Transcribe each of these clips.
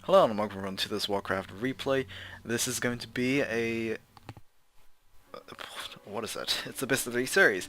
Hello and welcome to this Warcraft replay. This is going to be a... what is that? It's the best of 3 series.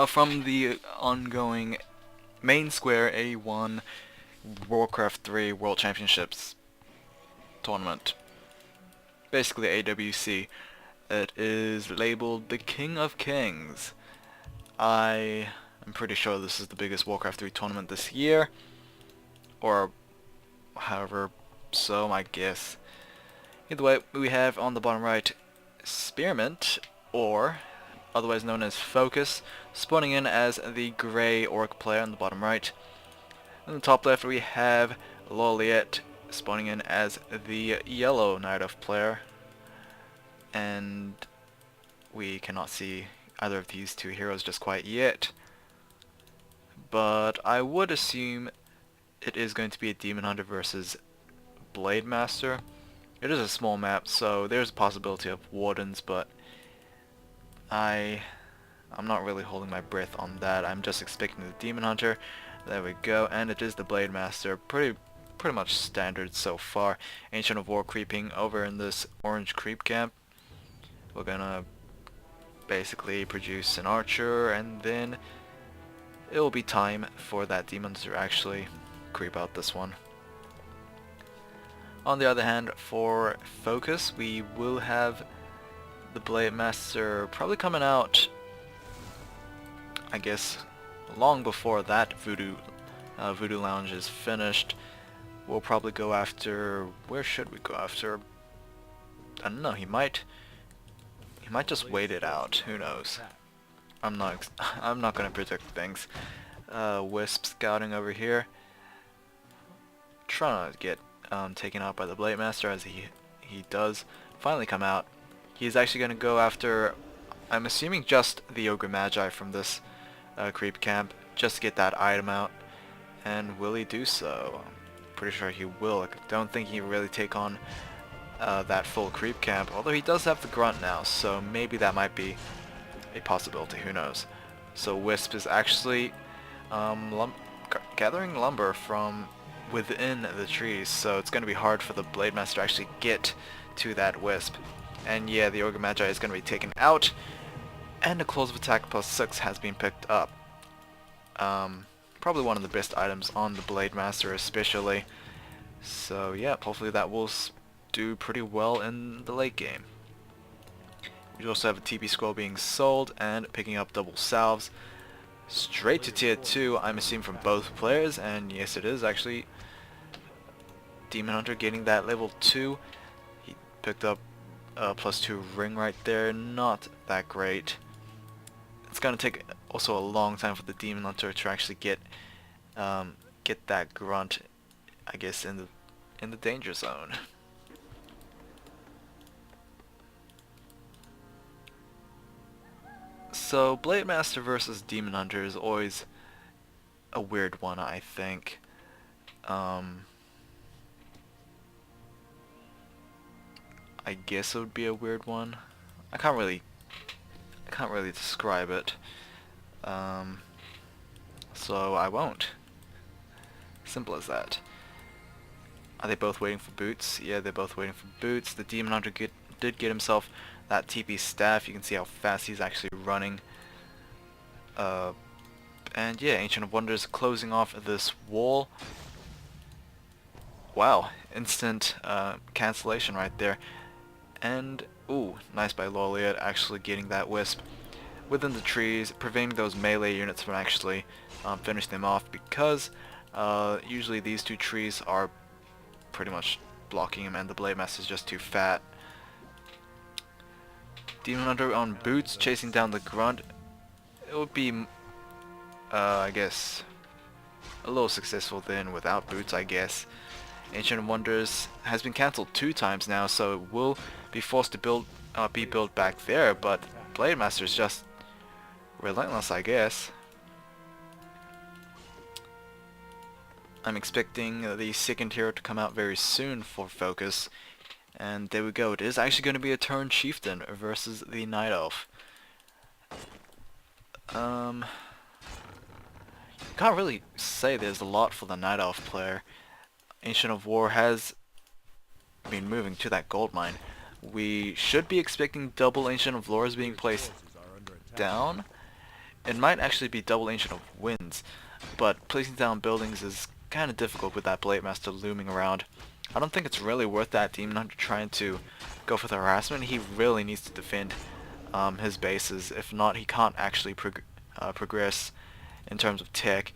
From the ongoing main square A1 Warcraft 3 World Championships tournament. Basically AWC. It is labeled the King of Kings. I am pretty sure this is the biggest Warcraft 3 tournament this year. Or however so, I guess. Either way, we have on the bottom right Spearmint, or otherwise known as FoCuS, spawning in as the grey orc player on the bottom right. In the top left we have LawLiet spawning in as the yellow Night Elf player, and we cannot see either of these two heroes just quite yet, but I would assume it is going to be a Demon Hunter versus Blade Master. It is a small map, so there's a possibility of wardens, but I'm not really holding my breath on that. I'm just expecting the Demon Hunter. There we go, and it is the Blade Master. Pretty much standard so far. Ancient of War creeping over in this orange creep camp. We're gonna basically produce an archer, and then it will be time for that Demon to actually creep out this one. On the other hand, for FoCuS, we will have the Blade Master probably coming out, I guess, long before that Voodoo Lounge is finished. We'll probably go after... where should we go after? I don't know, he might just wait it out, who knows. I'm not gonna predict things. Wisp scouting over here, trying not to get taken out by the Blade Master, as he does finally come out. He's actually going to go after, I'm assuming, just the Ogre Magi from this creep camp, just to get that item out. And will he do so? I'm pretty sure he will. I don't think he will really take on that full creep camp, although he does have the grunt now, so maybe that might be a possibility, who knows. So Wisp is actually gathering lumber from within the trees, so it's going to be hard for the Blade Master to actually get to that Wisp. And yeah, the Ogre Magi is going to be taken out, and the Claws of Attack +6 has been picked up. Probably one of the best items on the Blade Master especially. So yeah, hopefully that will do pretty well in the late game. We also have a TP scroll being sold and picking up double salves. Straight to tier 2, I'm assuming, from both players, and yes, it is actually Demon Hunter getting that level 2. He picked up a +2 ring right there, not that great. It's gonna take also a long time for the Demon Hunter to actually get that grunt, I guess, in the danger zone. So Blade Master versus Demon Hunter is always a weird one, I think. I guess it would be a weird one. I can't really describe it. So I won't. Simple as that. Are they both waiting for boots? Yeah, they're both waiting for boots. The Demon Hunter did get himself that TP staff. You can see how fast he's actually running. And yeah, Ancient of Wonders closing off this wall. Wow, instant cancellation right there. And ooh, nice by LawLiet, actually getting that Wisp within the trees, preventing those melee units from actually finishing them off, because usually these two trees are pretty much blocking him, and the Blade Master is just too fat. Demon Hunter on boots, chasing down the grunt. It would be, I guess, a little successful then without boots, I guess. Ancient of Wonders has been cancelled 2 times now, so it will be forced to be built back there, but Blade Master is just relentless, I guess. I'm expecting the second hero to come out very soon for FoCuS, and there we go. It is actually going to be a Turn Chieftain versus the Night Elf. Can't really say there's a lot for the Night Elf player. Ancient of War has moving to that gold mine. We should be expecting double Ancient of Lores being placed down. It might actually be double Ancient of Winds, but placing down buildings is kind of difficult with that Blade Master looming around. I don't think it's really worth that Demon Hunter trying to go for the harassment. He really needs to defend his bases. If not, he can't actually progress in terms of tech.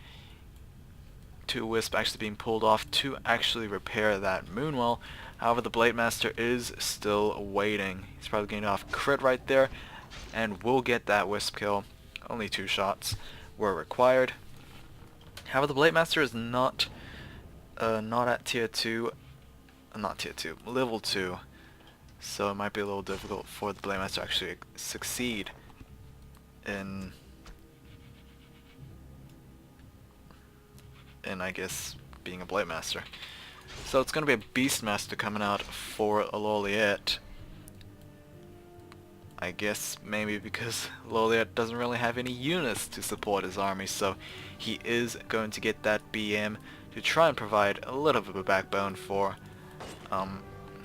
2 Wisp actually being pulled off to actually repair that Moonwell. However, the Blade Master is still waiting. He's probably getting off crit right there, and will get that Wisp kill. Only 2 shots were required. However, the Blade Master is not at tier 2, not tier 2, level 2. So it might be a little difficult for the Blade Master to actually succeed in I guess being a Blade Master. So it's going to be a Beast Master coming out for LawLiet. I guess maybe because LawLiet doesn't really have any units to support his army, so he is going to get that BM to try and provide a little bit of a backbone for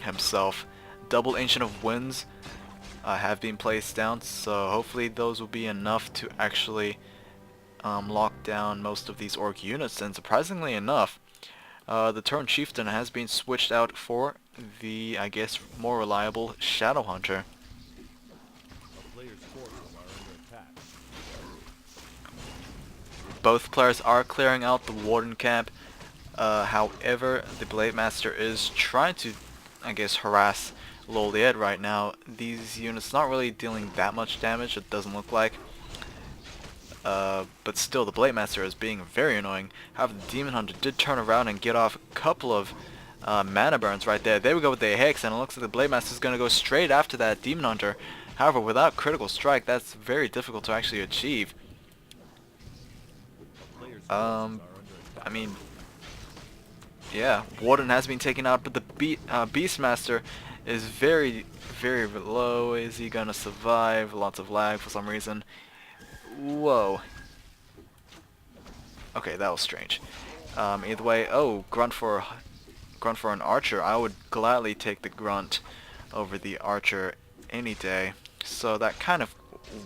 himself. Double Ancient of Winds have been placed down, so hopefully those will be enough to actually lock down most of these Orc units. And surprisingly enough, the Turn Chieftain has been switched out for the, I guess, more reliable Shadow Hunter. Both players are clearing out the Warden camp. However, the Blade Master is trying to, I guess, harass LawLiet right now. These units not really dealing that much damage, it doesn't look like. But still, the Blade Master is being very annoying. However, the Demon Hunter did turn around and get off a couple of mana burns right there. There we go with the Hex, and it looks like the Blade Master is going to go straight after that Demon Hunter. However, without critical strike, that's very difficult to actually achieve. I mean, yeah, Warden has been taken out, but the Beastmaster is very, very low. Is he gonna survive? Lots of lag for some reason. Whoa. Okay, that was strange. Either way, oh, grunt for an archer. I would gladly take the grunt over the archer any day. So that kind of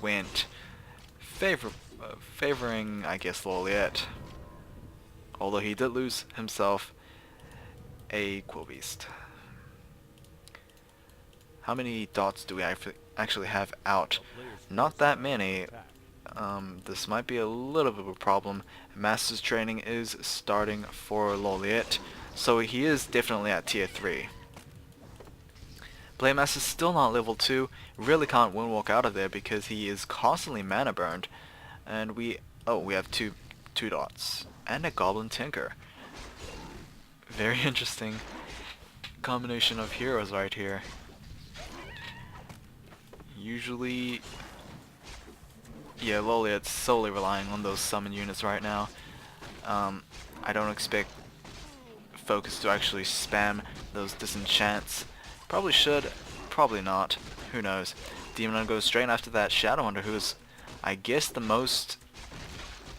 went favoring, I guess, LawLiet. Although he did lose himself a Quillbeast. How many dots do we actually have out? Not that many. This might be a little bit of a problem. Master's training is starting for LawLiet, so he is definitely at tier 3. Blade Master's still not level 2. Really can't windwalk out of there because he is constantly mana burned. And we have two dots. And a Goblin Tinker. Very interesting combination of heroes right here. Usually, yeah, LawLiet's solely relying on those summon units right now. I don't expect FoCuS to actually spam those disenchants. Probably should, probably not. Who knows? Demon Hunter goes straight after that Shadow Hunter, who is, I guess, the most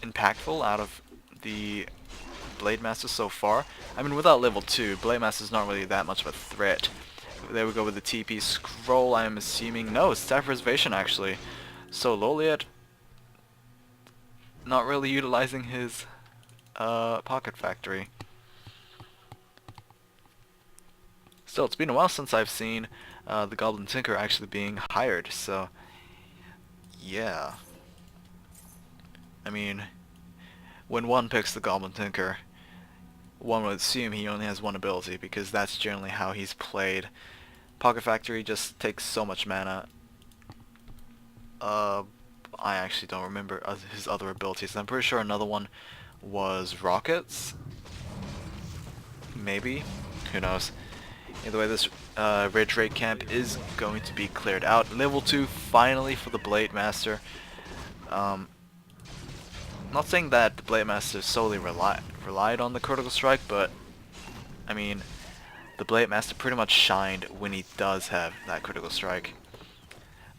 impactful out of the Blade Master so far. I mean, without level 2, Blade Master's not really that much of a threat. There we go with the TP scroll, I am assuming. No, it's Staff Preservation actually. So LawLiet not really utilizing his Pocket Factory. Still, it's been a while since I've seen the Goblin Tinker actually being hired, so yeah. I mean, when one picks the Goblin Tinker, one would assume he only has one ability, because that's generally how he's played. Pocket Factory just takes so much mana. I actually don't remember his other abilities. I'm pretty sure another one was Rockets. Maybe? Who knows? Either way, this Red Drake camp is going to be cleared out. Level 2 finally for the Blade Master. Not saying that the Blade Master solely relied on the critical strike, but I mean, the Blade Master pretty much shined when he does have that critical strike.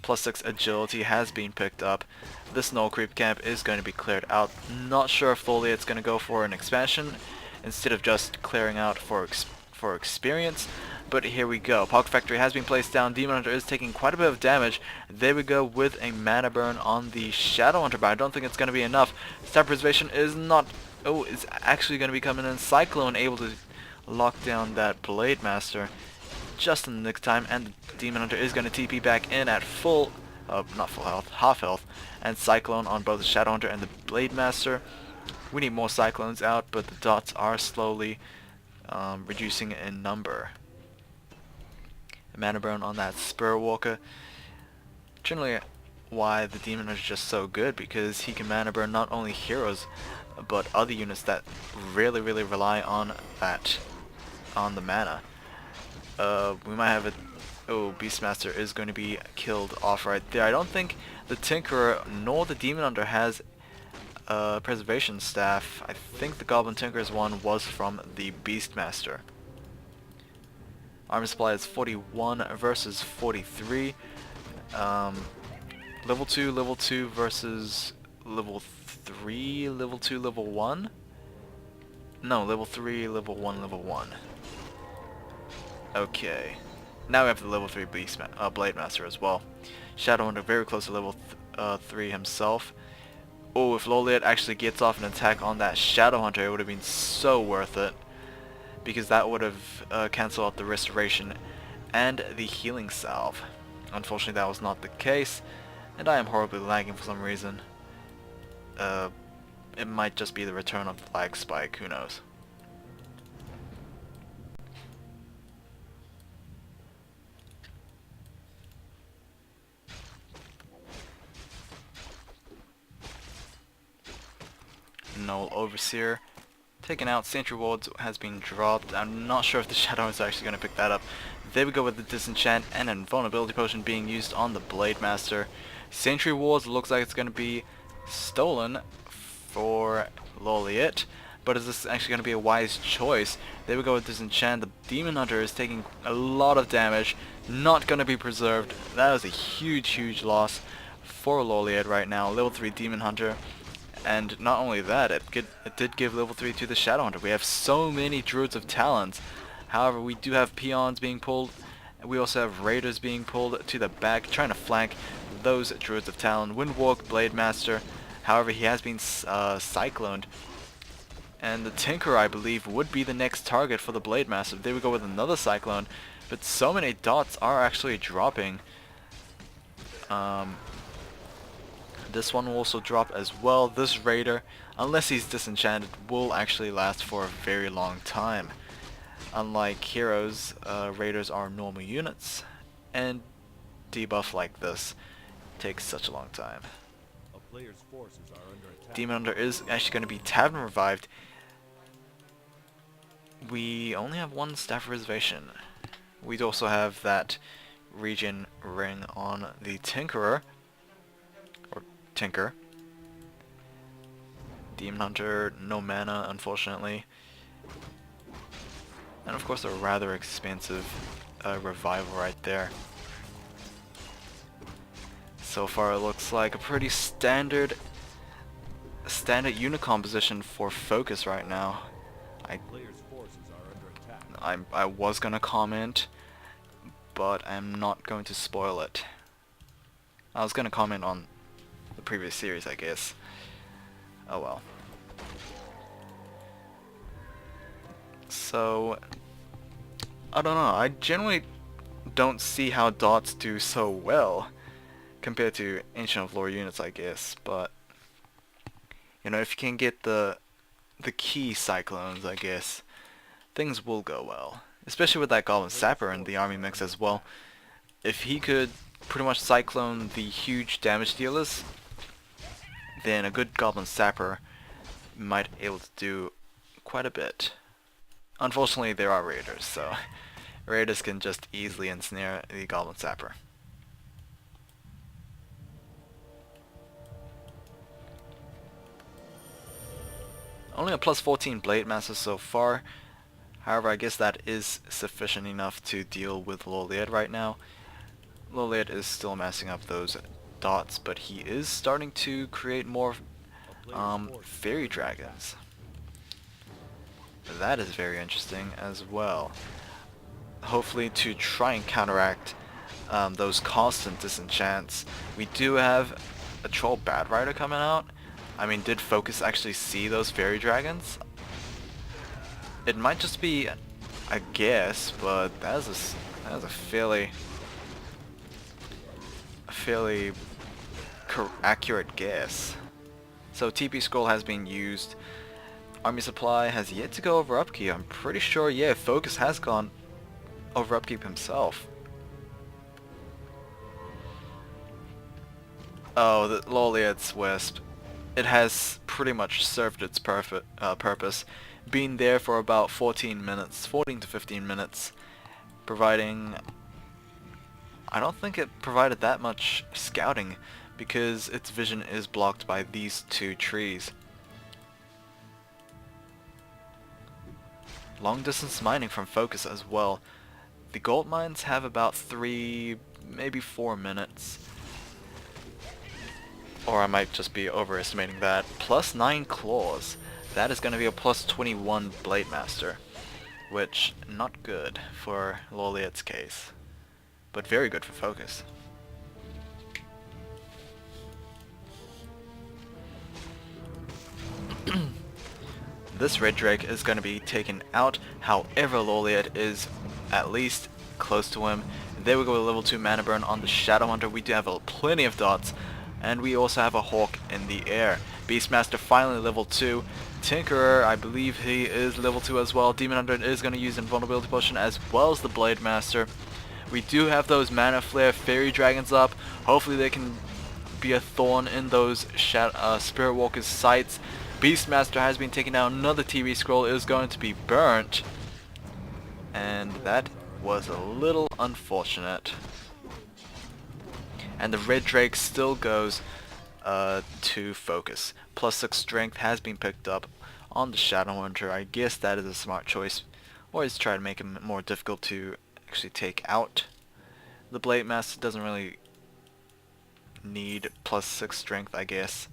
+6 agility has been picked up. This Null Creep camp is going to be cleared out. Not sure if LawLiet's going to go for an expansion instead of just clearing out for experience, But here we go. Pocket Factory has been placed down. Demon Hunter is taking quite a bit of damage. There we go with a mana burn on the Shadow Hunter, but I don't think it's going to be enough. Stab Preservation is not... Oh, it's actually going to be coming in. Cyclone able to lock down that Blade Master just in the nick time, and the Demon Hunter is going to TP back in at full... not full health, half health. And Cyclone on both the Shadow Hunter and the Blade Master. We need more Cyclones out, but the dots are slowly reducing in number. Mana burn on that Spirit Walker. Generally why the Demon is just so good, because he can mana burn not only heroes but other units that really rely on the mana. We might have a... Oh, Beastmaster is going to be killed off right there. I don't think the Tinkerer nor the Demon Hunter has Preservation Staff. I think the Goblin Tinkerer's one was from the Beastmaster. Armor supply is 41 versus 43. Level 2 versus level 3, level 2, level 1? No, level 3, level 1, level 1. Okay. Now we have the level 3 Blade Master as well. Shadow Hunter very close to level 3 himself. Oh, if LawLiet actually gets off an attack on that Shadow Hunter, it would have been so worth it, because that would have cancelled out the Restoration and the Healing Salve. Unfortunately, that was not the case, and I am horribly lagging for some reason. It might just be the return of the lag spike, who knows. Null Overseer taken out. Sentry Wards has been dropped. I'm not sure if the Shadow is actually going to pick that up. There we go with the Disenchant and an Invulnerability Potion being used on the Blade Master. Sentry Wards looks like it's going to be stolen for LawLiet, but is this actually going to be a wise choice? There we go with Disenchant. The Demon Hunter is taking a lot of damage, not going to be preserved. That was a huge loss for LawLiet right now. Level 3 Demon Hunter. And not only that, it did give level 3 to the Shadow Hunter. We have so many Druids of Talons. However, we do have Peons being pulled. We also have Raiders being pulled to the back, trying to flank those Druids of Talon. Windwalk, Blade Master. However, he has been cycloned. And the Tinkerer, I believe, would be the next target for the Blade Master. There we go with another Cyclone. But so many dots are actually dropping. This one will also drop as well. This Raider, unless he's disenchanted, will actually last for a very long time. Unlike heroes, Raiders are normal units, and debuff like this takes such a long time. A player's forces are under attack. Demon Hunter is actually going to be Tavern Revived. We only have one Staff Reservation. We also have that Regen Ring on the Tinkerer. Tinker. Demon Hunter, no mana, unfortunately. And of course a rather expensive revival right there. So far it looks like a pretty standard unit composition for FoCuS right now. I was gonna comment, but I'm not going to spoil it. I was gonna comment on the previous series, I guess. Oh well. So, I don't know. I generally don't see how dots do so well compared to Ancient of Lore units, I guess. But you know, if you can get the key Cyclones, I guess things will go well. Especially with that Goblin Sapper in the army mix as well. If he could pretty much cyclone the huge damage dealers, then a good Goblin Sapper might be able to do quite a bit. Unfortunately, there are Raiders, so Raiders can just easily ensnare the Goblin Sapper. Only a plus 14 Blade Master so far. However, I guess that is sufficient enough to deal with LawLiet right now. LawLiet is still messing up those dots, but he is starting to create more fairy dragons. That is very interesting as well. hopefully to try and counteract those constant disenchants. We do have a Troll Bad Rider coming out. I mean, did FoCuS actually see those fairy dragons? It might just be a guess, but that is a fairly accurate guess. So TP Scroll has been used. Army Supply has yet to go over upkeep. I'm pretty sure, yeah, FoCuS has gone over upkeep himself. Oh, the LawLiet's Wisp. It has pretty much served its purpose, being there for about 14 to 15 minutes, providing... I don't think it provided that much scouting, because its vision is blocked by these two trees. Long distance mining from FoCuS as well. The gold mines have about 3, maybe 4 minutes. Or I might just be overestimating that. Plus 9 claws. That is going to be a plus 21 Blade Master. Which, not good for LawLiet's case. But very good for FoCuS. This Red Drake is going to be taken out, however LawLiet is at least close to him. There we go with level 2 mana burn on the Shadow Hunter. We do have plenty of dots, and we also have a Hawk in the air. Beastmaster finally level 2. Tinkerer, I believe he is level 2 as well. Demon Hunter is going to use Invulnerability Potion as well as the Blade Master. We do have those Mana Flare Fairy Dragons up. Hopefully they can be a thorn in those Spirit Walker's sights. Beastmaster has been taken out. Another TV scroll is going to be burnt. And that was a little unfortunate. And the Red Drake still goes to FoCuS. Plus 6 strength has been picked up on the Shadow Hunter. I guess that is a smart choice. Or is try to make him more difficult to actually take out. The Blade Master doesn't really need plus 6 strength, I guess.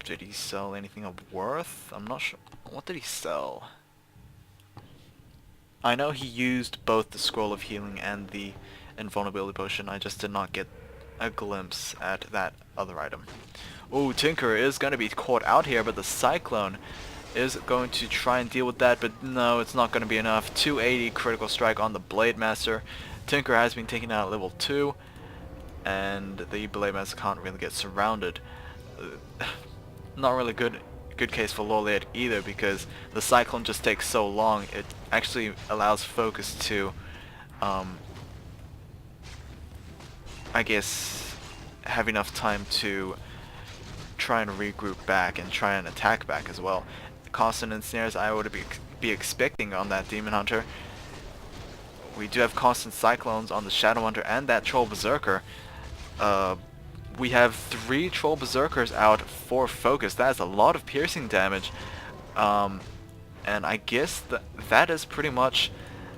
Did he sell anything of worth? I'm not sure. What did he sell? I know he used both the Scroll of Healing and the Invulnerability Potion. I just did not get a glimpse at that other item. Oh, Tinker is going to be caught out here, but the Cyclone is going to try and deal with that, but no, it's not going to be enough. 280 critical strike on the Blade Master. Tinker has been taken out at level 2, and the Blade Master can't really get surrounded. Not really good case for LawLiet either, because the Cyclone just takes so long. It actually allows FoCuS to I guess have enough time to try and regroup back and try and attack back as well. Constant Ensnares I would be expecting on that Demon Hunter. We do have constant Cyclones on the Shadow Hunter and that Troll Berserker. We have 3 Troll Berserkers out for FoCuS. That is a lot of piercing damage. And I guess that is pretty much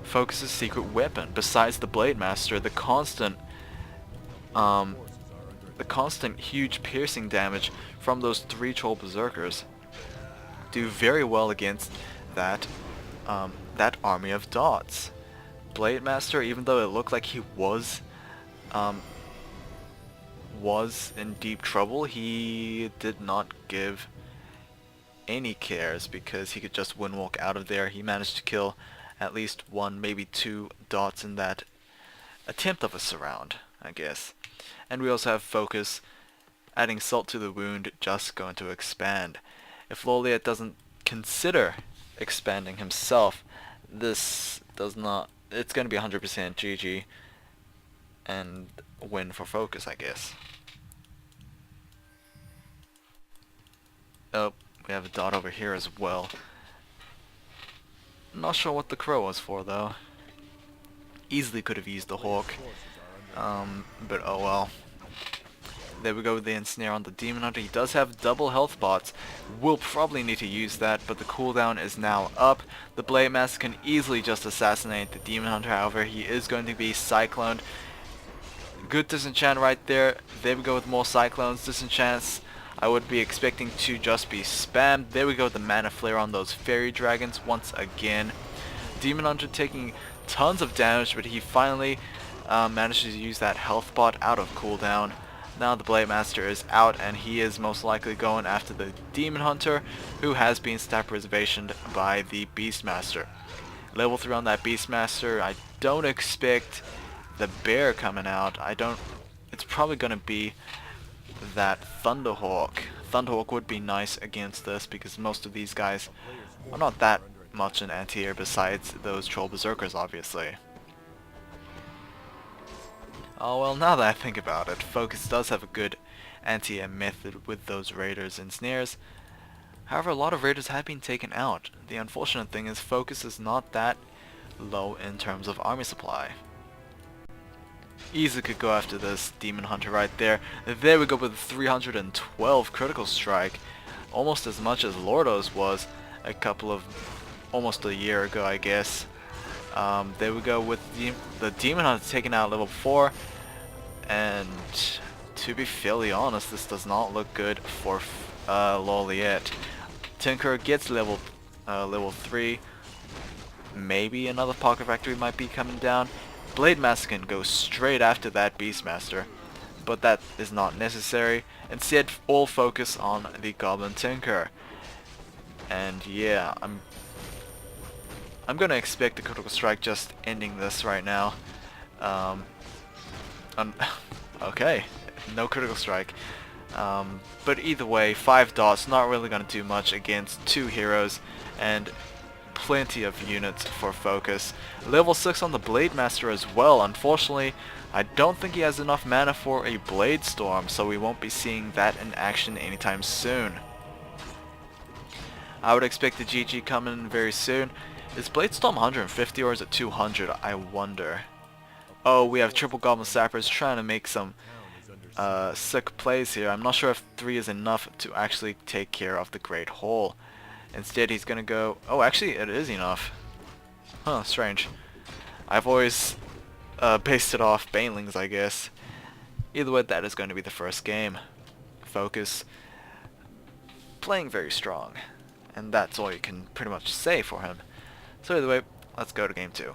FoCuS's secret weapon. Besides the Blade Master, the constant huge piercing damage from those 3 Troll Berserkers do very well against that army of dots. Blade Master, even though it looked like he was in deep trouble, he did not give any cares because he could just windwalk out of there. He managed to kill at least 1, maybe 2 dots in that attempt of a surround, I guess. And we also have FoCuS adding salt to the wound, just going to expand. If LawLiet doesn't consider expanding himself, this does not, it's going to be 100% GG and win for FoCuS, I guess. Oh, we have a dot over here as well. Not sure what the crow was for though. Easily could have used the hawk. But oh well. There we go with the ensnare on the Demon Hunter. He does have double health pots. We'll probably need to use that, but the cooldown is now up. The Blade Master can easily just assassinate the Demon Hunter, however, he is going to be cycloned. Good disenchant right there. There we go with more cyclones. Disenchants I would be expecting to just be spammed. There we go with the mana flare on those fairy dragons once again. Demon Hunter taking tons of damage, but he finally manages to use that health bot out of cooldown. Now the Blade Master is out, and he is most likely going after the Demon Hunter, who has been stat preservationed by the Beastmaster. Level 3 on that Beastmaster. I don't expect the bear coming out. It's probably going to be that Thunderhawk. Thunderhawk would be nice against this because most of these guys are not that much an anti-air besides those Troll Berserkers, obviously. Oh well, now that I think about it, FoCuS does have a good anti-air method with those raiders and snares. However, a lot of raiders have been taken out. The unfortunate thing is FoCuS is not that low in terms of army supply. Easily could go after this Demon Hunter right there. There we go with 312 critical strike. Almost as much as Lordo's was almost a year ago, I guess. There we go with the Demon Hunter taking out level 4. And to be fairly honest, this does not look good for LawLiet. Tinker gets level 3. Maybe another Pocket Factory might be coming down. Blade Master can go straight after that Beastmaster, but that is not necessary. Instead, all focus on the Goblin Tinker. And yeah, I'm gonna expect the critical strike just ending this right now. Okay, no critical strike. But either way, 5 dots not really gonna do much against 2 heroes, and plenty of units for FoCuS. Level 6 on the Blade Master as well. Unfortunately, I don't think he has enough mana for a Blade Storm, so we won't be seeing that in action anytime soon. I would expect the GG coming very soon. Is Blade Storm 150 or is it 200? I wonder. Oh, we have triple Goblin Sappers trying to make some sick plays here. I'm not sure if 3 is enough to actually take care of the Great Hole. Instead, he's gonna go... Oh, actually, it is enough. Huh, strange. I've always based it off Banelings, I guess. Either way, that is going to be the first game. FoCuS playing very strong. And that's all you can pretty much say for him. So either way, let's go to game 2.